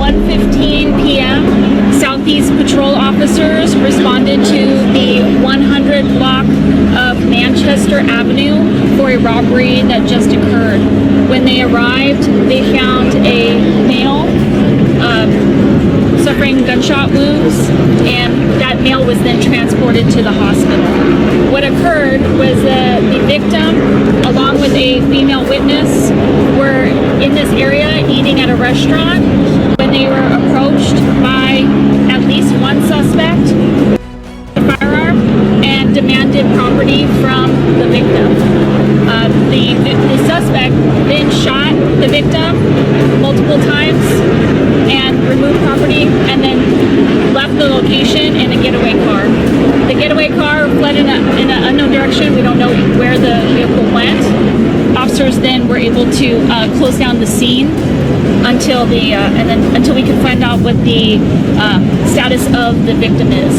1:15 p.m., Southeast Patrol officers responded to the 100 block of Manchester Avenue for a robbery that just occurred. When they arrived, they found a male suffering gunshot wounds, and that male was then transported to the hospital. What occurred was the victim, along with a female witness, were in this area eating at a restaurant when they were approached by at least one suspect with a firearm and demanded property from the victim. The suspect then shot the victim multiple times and removed property, and then left the location in a getaway car. The getaway car fled in an unknown direction. We don't know where the vehicle went. Officers then were able to close down the scene until we could find out what the status of the victim is.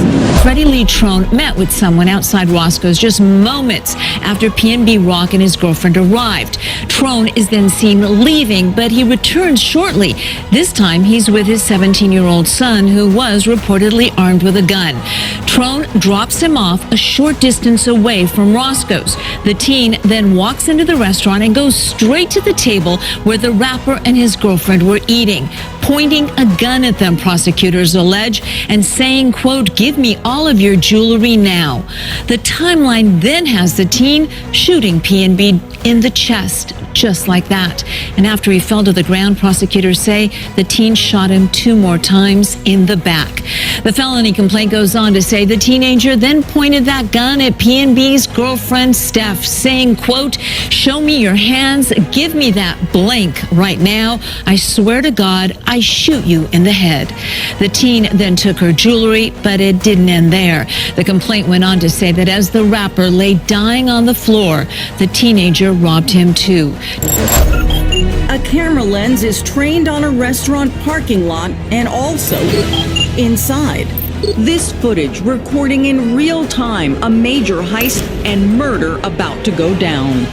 Freddie Lee Trone met with someone outside Roscoe's just moments after PNB Rock and his girlfriend arrived. Trone is then seen leaving, but he returns shortly. This time he's with his 17-year-old son, who was reportedly armed with a gun. Trone drops him off a short distance away from Roscoe's. The teen then walks into the restaurant and goes straight to the table where the rapper and his girlfriend were eating, pointing a gun at them, prosecutors allege, and saying, quote, "Give me all of your jewelry now." The timeline then has the teen shooting PNB in the chest, just like that. And after he fell to the ground, prosecutors say the teen shot him 2 more times in the back. The felony complaint goes on to say the teenager then pointed that gun at PNB's girlfriend, Steph, saying, quote, "Show me your hands, give me that blank right now. I swear to God, I shoot you in the head." The teen then took her jewelry, but it didn't end there. The complaint went on to say that as the rapper lay dying on the floor, the teenager robbed him too. A camera lens is trained on a restaurant parking lot and also inside. This footage recording in real time a major heist and murder about to go down.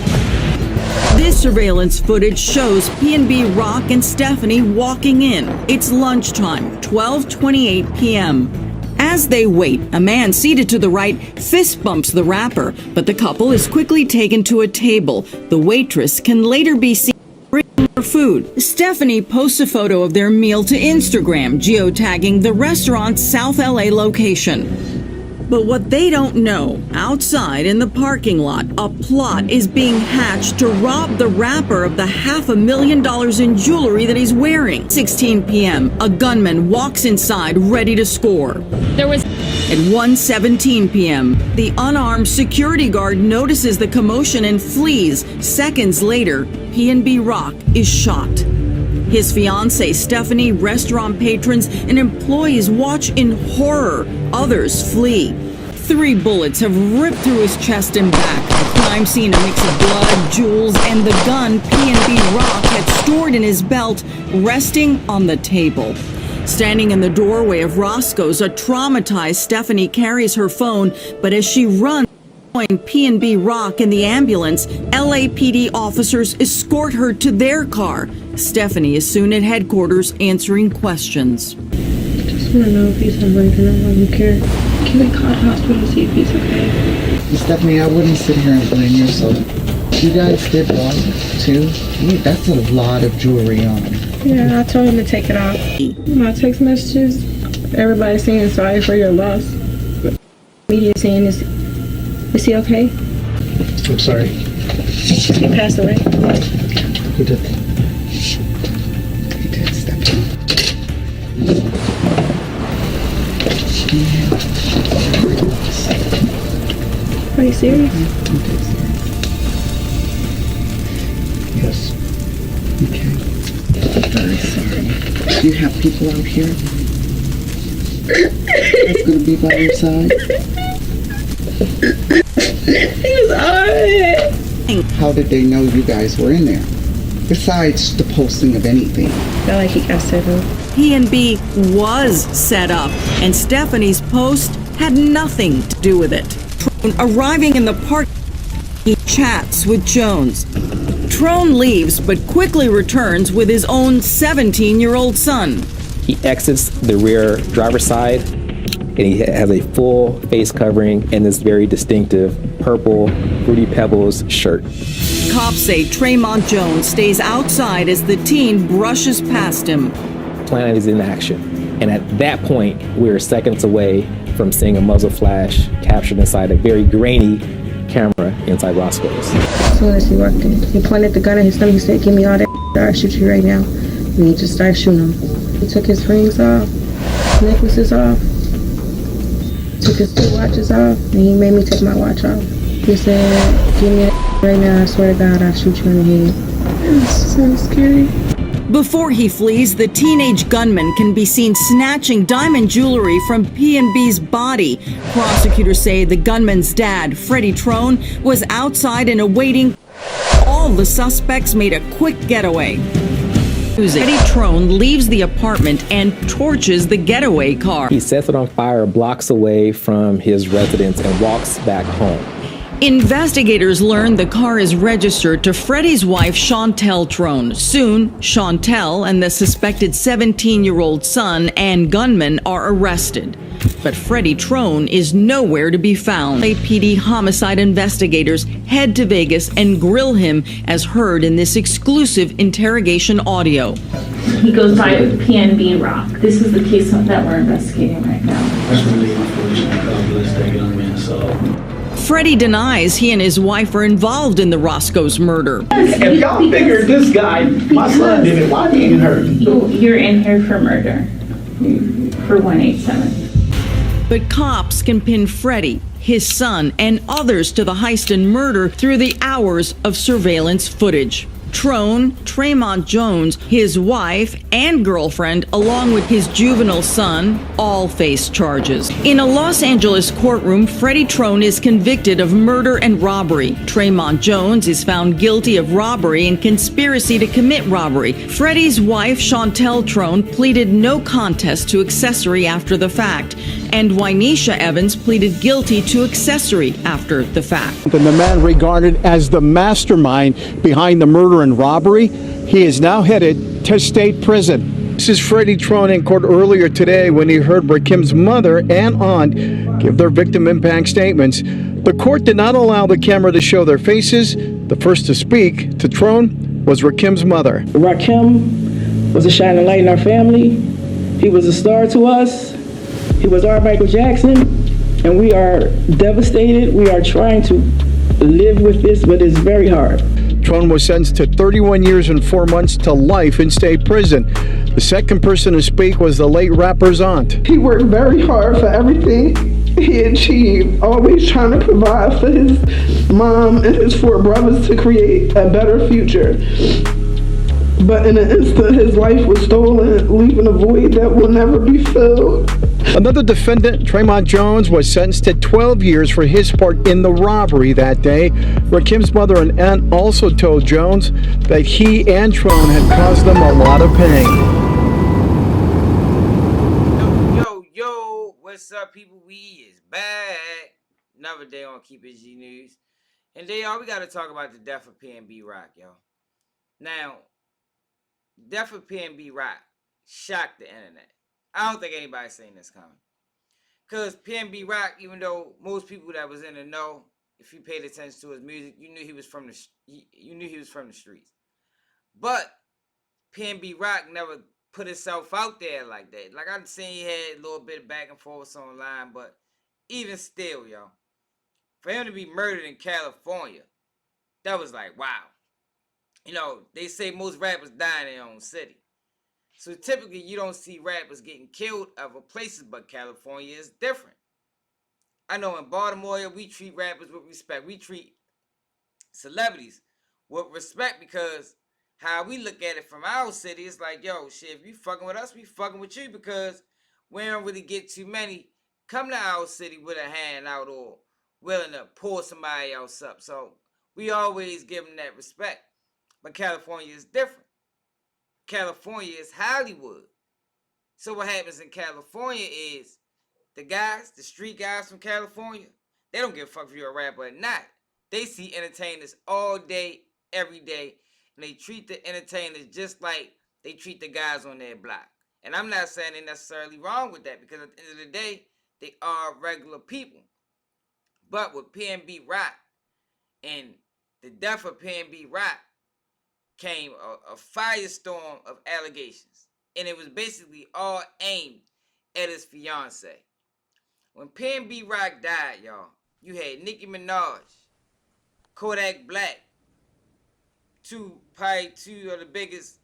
This surveillance footage shows PNB Rock and Stephanie walking in. It's lunchtime, 12:28 p.m. As they wait, a man seated to the right fist bumps the rapper, but the couple is quickly taken to a table. The waitress can later be seen bringing their food. Stephanie posts a photo of their meal to Instagram, geotagging the restaurant's South LA location. But what they don't know, outside in the parking lot, a plot is being hatched to rob the rapper of the $500,000 in jewelry that he's wearing. 16 p.m., a gunman walks inside ready to score. At 1:17 p.m., the unarmed security guard notices the commotion and flees. Seconds later, PNB Rock is shot. His fiancée, Stephanie, restaurant patrons, and employees watch in horror. Others flee. 3 bullets have ripped through his chest and back. The crime scene, a mix of blood, jewels, and the gun PNB Rock had stored in his belt, resting on the table. Standing in the doorway of Roscoe's, a traumatized Stephanie carries her phone, but as she runs, PNB Rock and the ambulance, LAPD officers escort her to their car. Stephanie is soon at headquarters answering questions. I just want to know if he's alive and I don't care. Can we call the hospital to see if he's okay? Stephanie, I wouldn't sit here and blame you. So you guys did rob too? That's a lot of jewelry on. Yeah, I told him to take it off. My text messages, everybody's saying sorry for your loss. Media saying is he okay? I'm sorry. He passed away. Who did? He did, Stephanie. Are you serious? Yes. Okay. I'm very sorry. Do you have people out here that's going to be by your side? He was alright. How did they know you guys were in there? Besides the posting of anything. I felt like he got set up. PNB was set up, and Stephanie's post had nothing to do with it. Arriving in the park, he chats with Jones. Trone leaves, but quickly returns with his own 17-year-old son. He exits the rear driver's side, and he has a full face covering and this very distinctive purple Fruity Pebbles shirt. Cops say Tremont Jones stays outside as the teen brushes past him. Plan is in action, and at that point, we're seconds away from seeing a muzzle flash captured inside a very grainy camera inside Roscoe's. As soon as he walked in, he pointed the gun at his stomach. He said, "Give me all that, or I'll shoot you right now." And he just started shooting him. He took his rings off, necklaces off, took his 2 watches off, and he made me take my watch off. He said, "Give me that right now, I swear to God, I'll shoot you in the head." It's so scary. Before he flees, the teenage gunman can be seen snatching diamond jewelry from PNB's body. Prosecutors say the gunman's dad, Freddie Trone, was outside and awaiting. All the suspects made a quick getaway. Freddie Trone leaves the apartment and torches the getaway car. He sets it on fire blocks away from his residence and walks back home. Investigators learn the car is registered to Freddie's wife, Chantel Trone. Soon, Chantel and the suspected 17-year-old son and gunman are arrested. But Freddie Trone is nowhere to be found. LAPD homicide investigators head to Vegas and grill him, as heard in this exclusive interrogation audio. He goes by PNB Rock. This is the case that we're investigating right now. That's really unfortunate. God bless that young man. So. Freddie denies he and his wife are involved in the Roscoe's murder. If y'all figured this guy, my son did it, why he ain't hurt? You're in here for murder, for 187. But cops can pin Freddie, his son, and others to the heist and murder through the hours of surveillance footage. Trone, Tremont Jones, his wife and girlfriend, along with his juvenile son, all face charges. In a Los Angeles courtroom, Freddie Trone is convicted of murder and robbery. Tremont Jones is found guilty of robbery and conspiracy to commit robbery. Freddie's wife, Chantel Trone, pleaded no contest to accessory after the fact, and Wynesha Evans pleaded guilty to accessory after the fact. And the man regarded as the mastermind behind the murder and robbery, he is now headed to state prison. This is Freddie Trone in court earlier today when he heard Rakim's mother and aunt give their victim impact statements. The court did not allow the camera to show their faces. The first to speak to Trone was Rakim's mother. Rakim was a shining light in our family. He was a star to us. He was our Michael Jackson, and we are devastated. We are trying to live with this, but it's very hard. Trone was sentenced to 31 years and 4 months to life in state prison. The second person to speak was the late rapper's aunt. He worked very hard for everything he achieved, always trying to provide for his mom and his 4 brothers to create a better future. But in an instant, his life was stolen, leaving a void that will never be filled. Another defendant, Tremont Jones, was sentenced to 12 years for his part in the robbery that day. Rakim's mother and aunt also told Jones that he and Trone had caused them a lot of pain. Yo, what's up, people? We is back. Another day on Keep It G News. And today, we got to talk about the death of PNB Rock, yo. Now, the death of PNB Rock shocked the internet. I don't think anybody's seen this coming. Because PNB Rock, even though most people that was in the know, if you paid attention to his music, you knew he was from the streets. But PNB Rock never put himself out there like that. Like, I've seen he had a little bit of back and forth online, but even still, yo, for him to be murdered in California, that was like, wow. You know, they say most rappers die in their own city. So typically, you don't see rappers getting killed other places, but California is different. I know in Baltimore, we treat rappers with respect. We treat celebrities with respect because how we look at it from our city is like, yo, shit, if you fucking with us, we fucking with you because we don't really get too many come to our city with a hand out or willing to pull somebody else up. So we always give them that respect. But California is different. California is Hollywood. So what happens in California is the guys, the street guys from California, they don't give a fuck if you're a rapper or not. They see entertainers all day, every day, and they treat the entertainers just like they treat the guys on their block. And I'm not saying they're necessarily wrong with that, because at the end of the day, they are regular people. But with PNB Rock and the death of PNB Rock came a firestorm of allegations. And it was basically all aimed at his fiance. When PNB Rock died, y'all, you had Nicki Minaj, Kodak Black, probably two of the biggest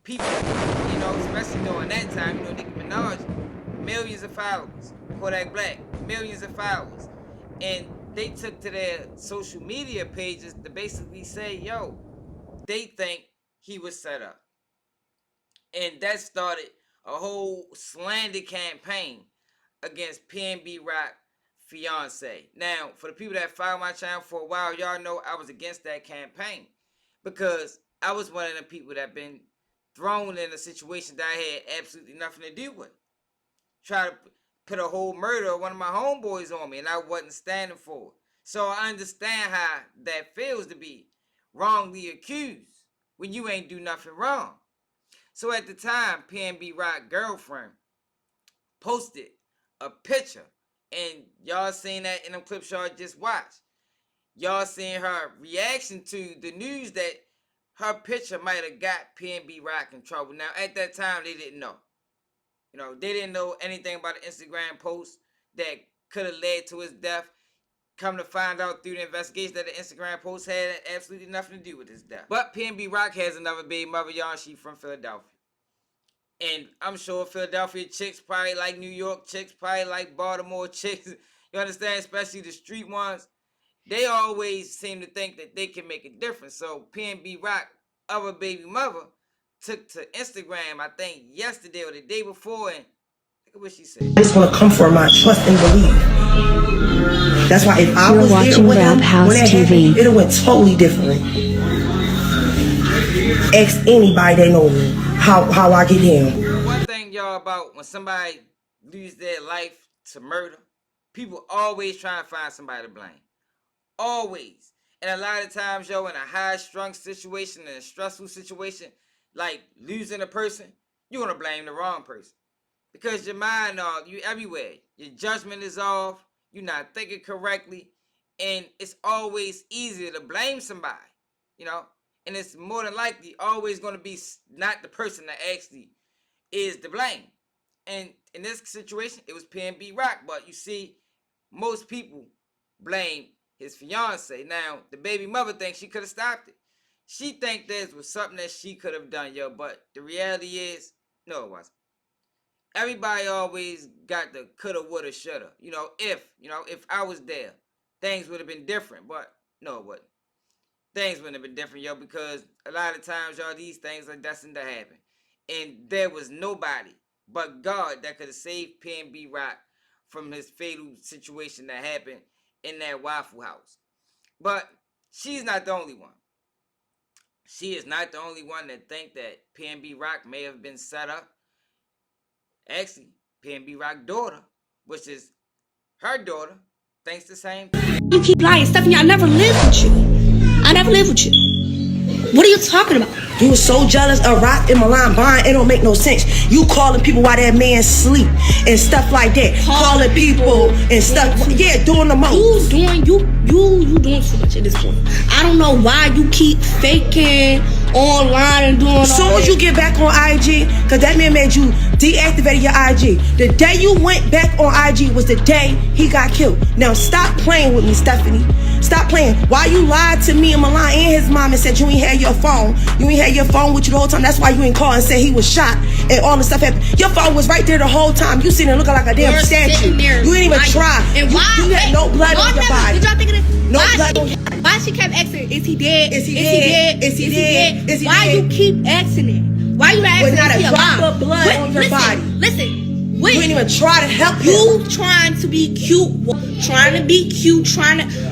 people, you know, especially during that time. You know, Nicki Minaj, millions of followers. Kodak Black, millions of followers. And they took to their social media pages to basically say, yo, they think he was set up. And that started a whole slander campaign against PNB Rock fiance. Now, for the people that follow my channel for a while, y'all know I was against that campaign, because I was one of the people that been thrown in a situation that I had absolutely nothing to do with. Try to put a whole murder of one of my homeboys on me, and I wasn't standing for it. So I understand how that feels to be wrongly accused when you ain't do nothing wrong. So at the time, PNB Rock girlfriend posted a picture, and y'all seen that in them clips y'all just watched. Y'all seen her reaction to the news that her picture might have got PNB Rock in trouble. Now, at that time, they didn't know. You know, they didn't know anything about an Instagram post that could have led to his death. Come to find out through the investigation that the Instagram post had absolutely nothing to do with his death. But PNB Rock has another baby mother, y'all. She from Philadelphia. And I'm sure Philadelphia chicks probably like New York chicks, probably like Baltimore chicks. You understand? Especially the street ones. They always seem to think that they can make a difference. So PNB Rock, other baby mother, took to Instagram, I think yesterday or the day before, and look at what she said. I just want to come for my trust and believe. That's why if I was there with him, when that happened, it went totally different. Ask anybody that know me how I get him. One thing, y'all, about when somebody lose their life to murder, people always try to find somebody to blame. Always. And a lot of times, yo, in a high-strung situation, in a stressful situation, like losing a person, you're going to blame the wrong person. Because your mind, you everywhere. Your judgment is off. You're not thinking correctly. And it's always easier to blame somebody, you know. And it's more than likely always going to be not the person that actually is to blame. And in this situation, it was PNB Rock. But you see, most people blame his fiance. Now, the baby mother thinks she could have stopped it. She think this was something that she could have done, yo. But the reality is, no, it wasn't. Everybody always got the coulda, woulda, shoulda. You know, if I was there, things would have been different. But no, it wasn't. Things wouldn't have been different, yo, because a lot of times, y'all, these things are destined to happen. And there was nobody but God that could have saved PNB Rock from his fatal situation that happened in that Waffle House. But she's not the only one. She is not the only one that think that PNB Rock may have been set up. Actually, PNB Rock's daughter, which is her daughter, thinks the same thing. You keep lying, Stephanie. I never lived with you. I never lived with you. What are you talking about? You was so jealous of Rock and Milan bond, it don't make no sense. You calling people while that man sleep and stuff like that. Calling people and stuff. Yeah, doing the most. You doing too much at this point. I don't know why you keep faking online and doing all as soon as you get back on IG, because that man made you deactivate your IG. The day you went back on IG was the day he got killed. Now stop playing with me, Stephanie. Stop playing. Why you lied to me and Milan and his mom and said you ain't had your phone. You ain't had your phone with you the whole time. That's why you ain't call and say he was shot and all the stuff happened. Your phone was right there the whole time. You sitting there looking like a damn statue. You didn't even try. And why? You had no blood on your body. Did y'all think of this? No blood on your body. Why she kept asking, is he dead? Is he dead? Is he dead? Is he Why dead? you keep asking it? Why you not asking With not if he a drop alive? of blood on your body. Listen. You didn't even try to help him. You trying to be cute.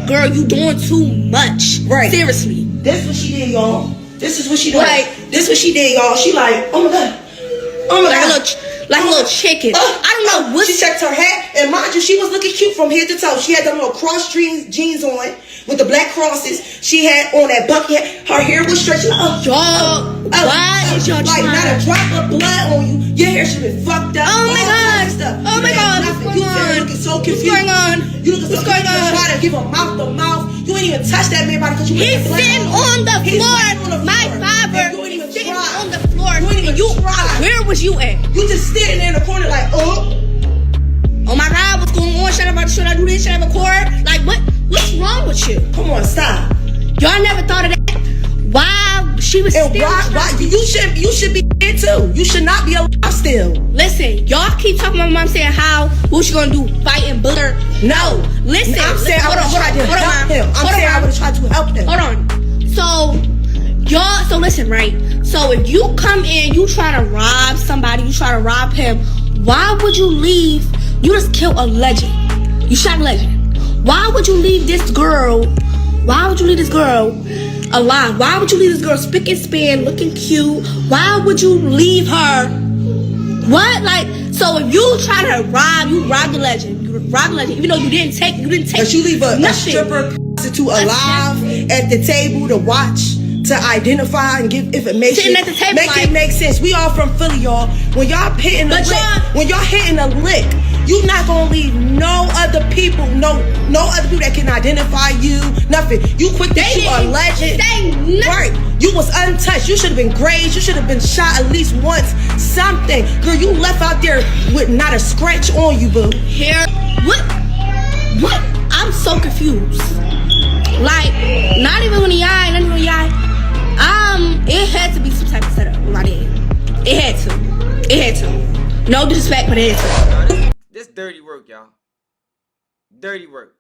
Girl, you doing too much. Right. Seriously. This what she did, y'all. This is what she did. Like, this what she did, y'all. She like, oh my God. Oh my God. Like a little chicken. I don't know what. She checked her hat, and mind you, she was looking cute from head to toe. She had them little cross jeans on with the black crosses. She had on that bucket hat. Her hair was stretching. Y'all, why is y'all like trying? Not a drop of blood on you. Your hair should have been fucked up. Oh my all God. kinds of stuff. Oh my God. What's You going on? looking so What's confused. going on? You looking so What's going confused. on? Try to give a mouth to mouth. You ain't even touch that man body because you He's sitting on the floor. My father You ain't even sitting try. on the floor. You ain't even And you, try. where was you at? You just standing there in the corner like, oh. Oh my God, what's going on? Should I do this? Should I record? Like, what's wrong with you? Come on, stop. Y'all never thought of that? Why she was And still why you should be there too. You should not be alive still. Listen, y'all keep talking about my mom saying how what you gonna do, fight and bully her. No, listen. I'm saying I would have tried to help him. I'm Hold saying on. I would have tried to help him. Hold on. So listen, right? So if you come in, you try to rob somebody, you try to rob him, why would you leave? You just killed a legend. You shot a legend. Why would you leave this girl? Why would you leave this girl alive? Why would you leave this girl spick and span, looking cute? Why would you leave her? What? Like, so if you try to rob, you rob the legend. You rob the legend, even though you didn't take. But you leave a stripper prostitute alive at the table to watch, to identify and give information. Sitting at the table, make like, it make sense. We all from Philly, y'all. When y'all hitting a lick, when y'all hitting a lick, you not gonna leave no other people, no other people that can identify you, nothing. You quick to shoot a legend. Right. You was untouched. You should have been grazed. You should have been shot at least once. Something. Girl, you left out there with not a scratch on you, boo. Here. What? I'm so confused. Like, not even when he eyed, it had to be some type of setup with my dad. It had to. No disrespect, but it had to. This dirty work, y'all. Dirty work.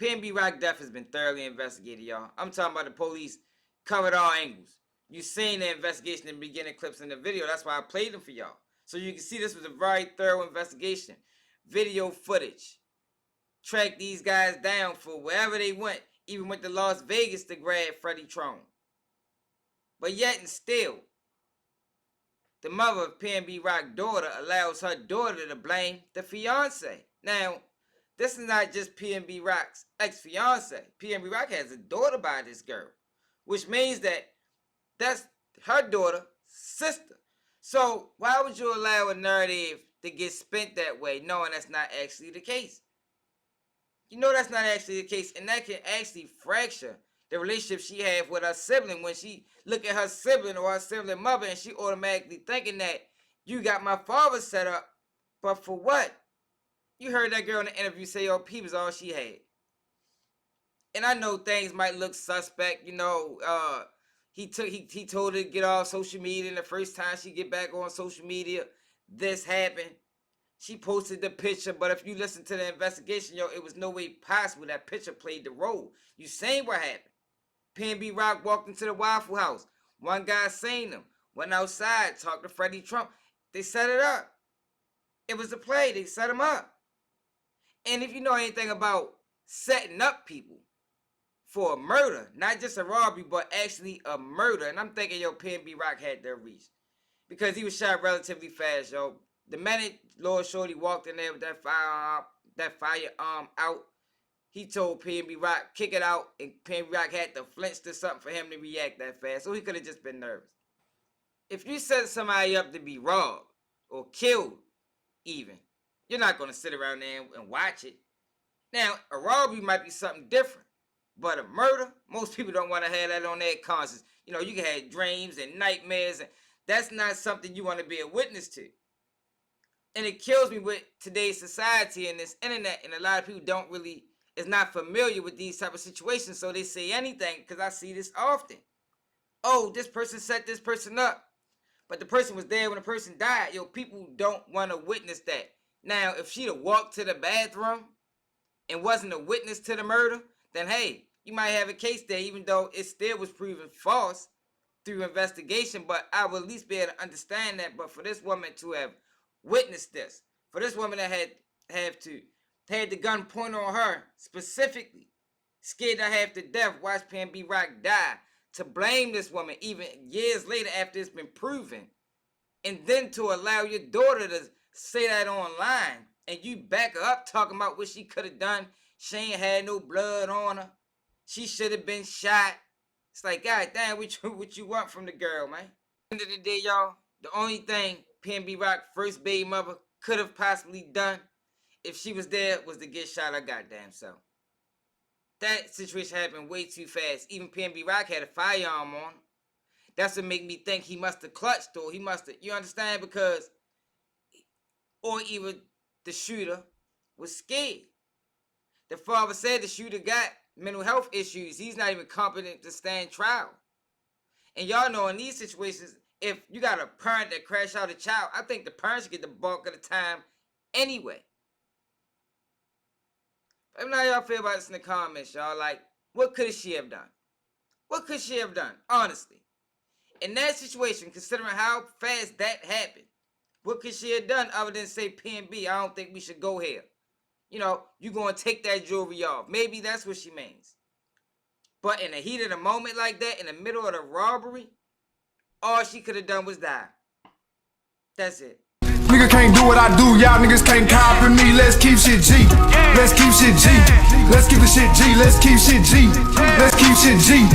PNB Rock death has been thoroughly investigated, y'all. I'm talking about the police covered all angles. You seen the investigation in the beginning clips in the video. That's why I played them for y'all. So you can see this was a very thorough investigation. Video footage. Tracked these guys down for wherever they went. Even went to Las Vegas to grab Freddie Trone. But yet and still, the mother of PNB Rock's daughter allows her daughter to blame the fiance. Now, this is not just PNB Rock's ex-fiance. PNB Rock has a daughter by this girl, which means that that's her daughter's sister. So why would you allow a narrative to get spent that way, knowing that's not actually the case? You know that's not actually the case, and that can actually fracture the relationship she had with her sibling when she look at her sibling or her sibling mother and she automatically thinking that you got my father set up, but for what? You heard that girl in the interview say, oh, P was all she had. And I know things might look suspect, you know, he told her to get off social media, and the first time she get back on social media, this happened. She posted the picture, but if you listen to the investigation, yo, it was no way possible that picture played the role. You seen what happened. PNB Rock walked into the Waffle House. One guy seen him, went outside, talked to Freddie Trump. They set it up. It was a play. They set him up. And if you know anything about setting up people for a murder, not just a robbery, but actually a murder, and I'm thinking, yo, PNB Rock had their reach. Because he was shot relatively fast, yo. The minute Lord Shorty walked in there with that firearm out, he told PNB Rock, kick it out, and PNB Rock had to flinch to something for him to react that fast. So he could have just been nervous. If you set somebody up to be robbed or killed even, you're not going to sit around there and watch it. Now, a robbery might be something different, but a murder, most people don't want to have that on their conscience. You know, you can have dreams and nightmares, and that's not something you want to be a witness to. And it kills me with today's society and this internet, and a lot of people is not familiar with these type of situations, so they say anything, because I see this often. Oh, this person set this person up, but the person was there when the person died. Yo, people don't want to witness that. Now, if she'd have walked to the bathroom and wasn't a witness to the murder, then hey, you might have a case there, even though it still was proven false through investigation, but I will at least be able to understand that. But for this woman to have witnessed this, for this woman that had the gun pointed on her specifically, scared to half to death, watch PNB Rock die, to blame this woman even years later after it's been proven, and then to allow your daughter to say that online, and you back her up talking about what she could have done. She ain't had no blood on her. She should have been shot. It's like, God damn, what you want from the girl, man? At the end of the day, y'all, the only thing PNB Rock first baby mother could have possibly done if she was there was to get shot her goddamn self. That situation happened way too fast. Even PNB Rock had a firearm on him. That's what made me think he must have clutched, or he must have, you understand? Because, or even the shooter was scared. The father said the shooter got mental health issues. He's not even competent to stand trial. And y'all know in these situations, if you got a parent that crash out a child, I think the parents should get the bulk of the time anyway. Let me know how y'all feel about this in the comments, y'all. Like, what could she have done? What could she have done, honestly? In that situation, considering how fast that happened, what could she have done other than say, PNB, I don't think we should go here. You know, you going to take that jewelry off. Maybe that's what she means. But in the heat of the moment like that, in the middle of the robbery, all she could have done was die. That's it. Nigga can't do what I do, y'all niggas can't copy me. Let's keep shit G. Let's keep shit G. Let's keep the shit G. Let's keep shit G. Let's keep shit G.